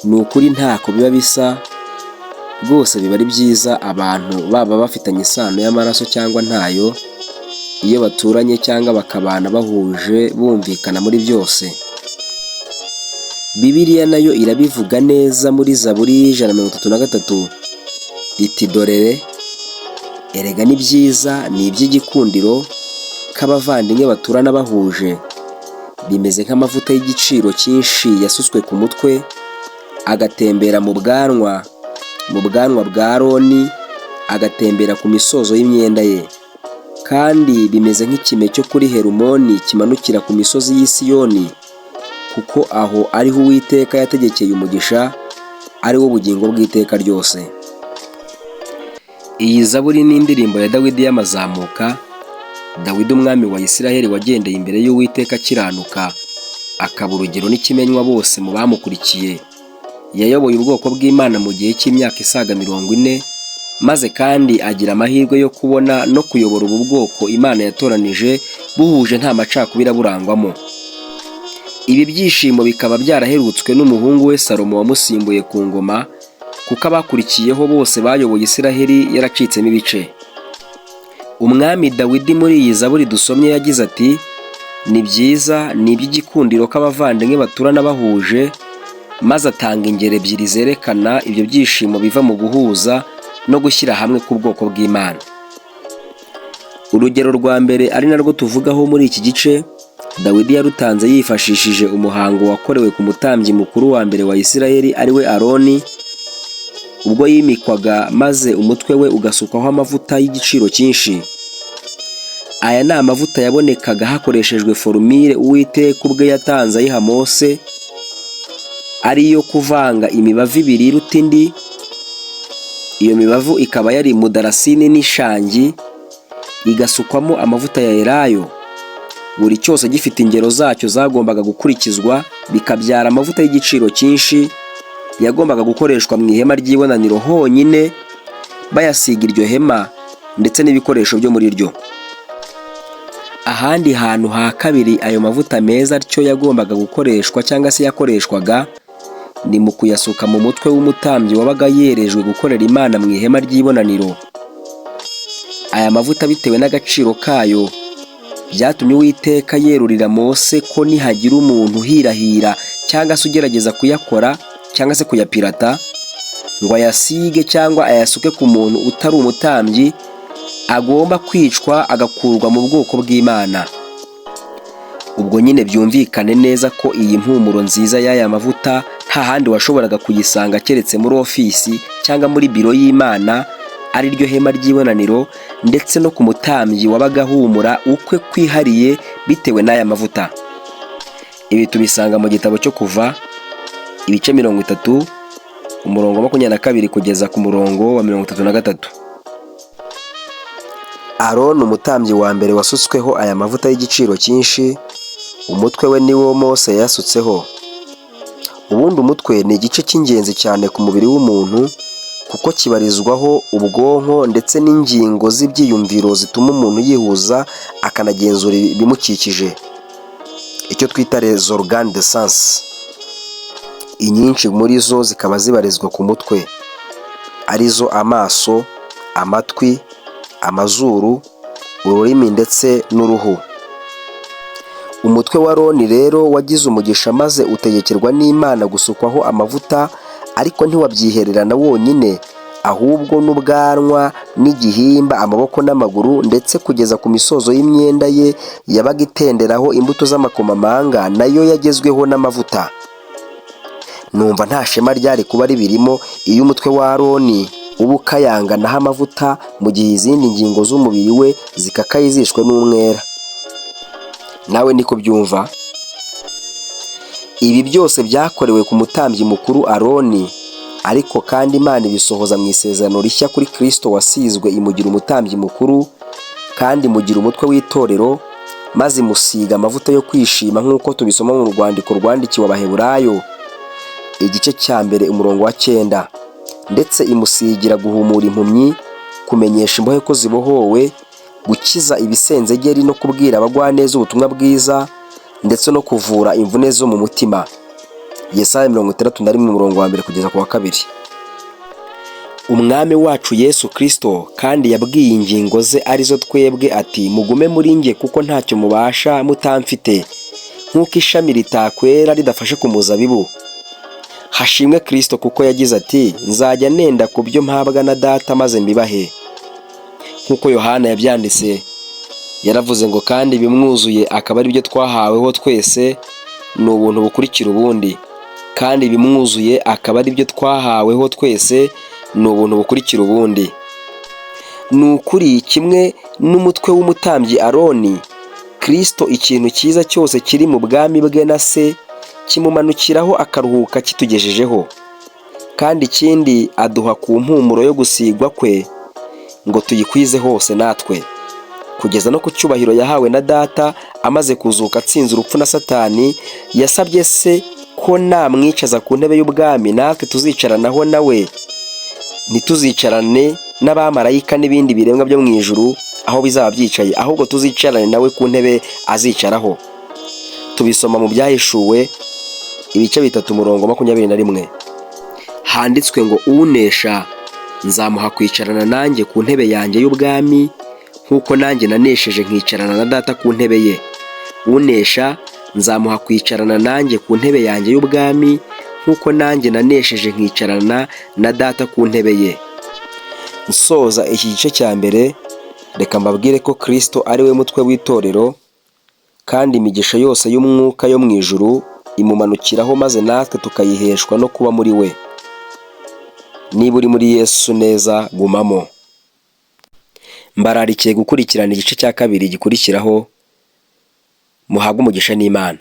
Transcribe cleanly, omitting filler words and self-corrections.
ni ukuri ntako biba bisa rwose, biba ari byiza abantu baba bafitanye isano y'amaraso cyangwa ntayo, iyo baturanye cyangwa bakabana bahuje bumvikana muri byose. Bibiliya nayo irabivuga neza muri Zaburi 133 iti dorere erega ni byiza, ni iby'igikundiro k'abavandimwe baturana bahuje, bimeze nk'amavuta y'igiciro cyinshi yasutswe ku mutwe agatembera mu bwanwa bwa Aroni, agatembera ku misozo y'imyenda ye, kandi bimeze nk'ikime cyo kuri Herumoni kimanukira ku misozi y'i Siyoni, kuko aho ariho Uwiteka yategekeye umugisha, ari wo bugingo bw'iteka ryose. Iyi Zaburi ni indirimbo ya Dawidi y'amazamuka. Dawidi umwami wa Isiraheli wagendeye imbere y'Uwiteka akiranuka, akaba urugero n'ikimenywa bose mu bamukurikiye. Yayoboye ubwoko bw'Imana mu gihe cy'imyaka isaga 40, maze kandi agira amahirwe yo kubona no kuyobora ubu bwoko Imana yatoranije buhuje nta macakubiri aburangwamo. Ibi byishimo bikaba byaraherutswe n'umuhungu we Salomo wamusimbuye ku ngoma, kuko abakurikiyeho bose bayoboye Isiraheli yaracitsemo ibice. Umwami Dawidi muri iyi Zaburi dusomye yagize ati ni byiza, ni iby'igikundiro k'abavandimwe baturana bahuje, maze atanga ingero ebyiri zerekana ibyo byishimo biva mu guhuza no gushyira hamwe k'ubwoko bw'Imana. Urugero rwa mbere ari narwo tuvugaho muri iki gice, Dawidi yarutanze yifashishije umuhango wakorewe ku mutambyi mukuru wa mbere wa Isiraheli ari we Aroni, ubwo yimikwaga maze umutwe we ugasukwaho amavuta y'igiciro cyinshi. Aya ni amavuta yabonekaga hakoreshejwe formule Uwiteka ubwe yatanze ayiha Mose, ariyo kuvanga imibavu ibiri iruta indi. Iyo mibavu ikaba yari mudarasini n'ishangi, igasukwamo amavuta ya elayo. Buri cyose gifite ingero zacyo zagombaga gukurikizwa, bikabyara amavuta y'igiciro cyinshi yagombaga gukoreshwa mu ihema ry'ibonaniro honyine, bayasiga iryo hema ndetse n'ibikoresho byo muri ryo. Ahandi hantu ha kabiri ayo mavuta meza atyo yagombaga gukoreshwa cyangwa se yakoreshwaga, ni mu kuyasuka mu mutwe w'umutambyi wabaga yerejwe gukorera Imana mu ihema ry'ibonaniro. Aya mavuta bitewe n'agaciro kayo byatumye Uwiteka yerurira Mose ko nihagira umuntu uhirahira cyangwa se ugerageza kuyakora cyangwa se kuyapirata ngo ayasige cyangwa ayasuke ku muntu utari umutambyi, agomba kwicwa agakurwa mu bwoko bw'Imana. Ubwo nyine byumvikane neza ko iyi mpumuro nziza y'aya mavuta nta handi washoboraga kuyisanga keretse muri ofisi cyangwa muri biro y'Imana, ari ryo hema ry'ibonaniro, ndetse no ku mutambyi wabaga ahumura ukwe kwihariye bitewe n'aya mavuta. Ibi tubisanga mu gitabo cyo Kuva ibice 30 umurongo 22 kugeza ku murongo wa 33. Aroni umutambyi wa mbere wasutsweho aya mavuta y'igiciro cyinshi, umutwe we niwo Mose yasutseho. Ubundi umutwe ni igice cy'ingenzi cyane ku mubiri w'umuntu, kuko kibarizwaho ubwonko ndetse n'ingingo z'ibyiyumviro zituma umuntu yihuza akanagenzura ibimukikije, icyo twita les organes de sens. Inyinshi muri zo zikaba zibarizwa ku mutwe, arizo amaso, amatwi, amazuru, ururimi ndetse n'uruhu. Umutwe wa Aroni rero wagize umugisha maze utegekerwa n'Imana gusukwaho amavuta, ariko ntiwabyihererana wonyine, ahubwo n'ubwanwa n'igihimba, amaboko n'amaguru, ndetse kugeza ku misozo y'imyenda ye yabaga itenderaho imbuto z'amakomamanga nayo yagezweho n'amavuta. Numva nta shema ryari kuba ribirimo iyo umutwe wa Aroni uba ukayanganaho amavuta, mu gihe izindi ngingo z'umubiri we zikakaye zishwe n'umwera. Nawe niko byumva? Ibi byose byakorewe ku mutambyi mukuru Aroni, ariko kandi Imana ibisohoza mu isezerano rishya kuri Kristo wasizwe, imugira umutambyi mukuru kandi imugira umutwe w'itorero, maze imusiga amavuta yo kwishima nk'uko tubisoma mu rwandiko rwandikiwe Abaheburayo igice cya 1 umurongo wa 9, ndetse imusigira guhumura impumyi, kumenyesha imbohe ko zibohowe, gukiza ibisenzegeri no kubwira abagwaneza ubutumwa bwiza, ndetse no kuvura imvune zo mu mutima. Yesaya 61 umurongo wa mbere kugeza ku wa 2. Umwami wacu Yesu Kristo kandi yabwiye ingingo ze arizo twebwe ati, mugume muri njye kuko ntacyo mubasha mutamfite, nk'uko ishami ritakwera ridafashe ku muzabibu. Hashimwe Kristo kuko yagize ati, nzajya nenda ku byo mpabwa na Data maze mbibahe. Nk'uko Yohana yabyanditse, yaravuze ngo kandi bimwuzuye akaba ari byo twahaweho twese, ni ubuntu bukurikira ubundi. Kandi bimwuzuye akaba ari byo twahaweho twese, ni ubuntu bukurikira ubundi. Ni ukuri kimwe n'umutwe w'umutambyi Aroni, Kristo ikintu cyiza cyose kiri mu bwami bwe na se kimumanukiraho akaruhuka kitugejejeho. Kandi ikindi aduha ku mpumuro yo gusigwa kwe ngo tuyikwize hose natwe, kugeza no ku cyubahiro yahawe na Data amaze kuzuka atsinze urupfu na Satani. Yasabye se ko namwicaza ku ntebe y'ubwami natwe tuzicaranaho nawe, ntituzicarane n'abamarayika n'ibindi biremwa byo mu ijuru aho bizaba byicaye, ahubwo tuzicarane nawe ku ntebe azicaraho. Tubisoma mu Byahishuwe ibice 3 umurongo 21. Handitswe ngo unesha nzamuha kwicarana nanjye ku ntebe yanjye y'ubwami, nk'uko nanjye nanesheje nkicarana na Data ku ntebe ye. Unesha nzamuha kwicarana nanjye ku ntebe yanjye y'ubwami, nk'uko nanjye nanesheje nkicarana na Data ku ntebe ye. Nsoza iki gice cya mbere, reka mbabwire ko Kristo ari we mutwe w'itorero, kandi imigisha yose y'umwuka yo mu ijuru imumanukiraho, maze natwe tukayiheshwa no kuba muri we. Niba uri muri Yesu neza, gumamo. Mbararikiye gukurikirana igice cya 2 gikurikiraho. Muhabwe umugisha n'Imana.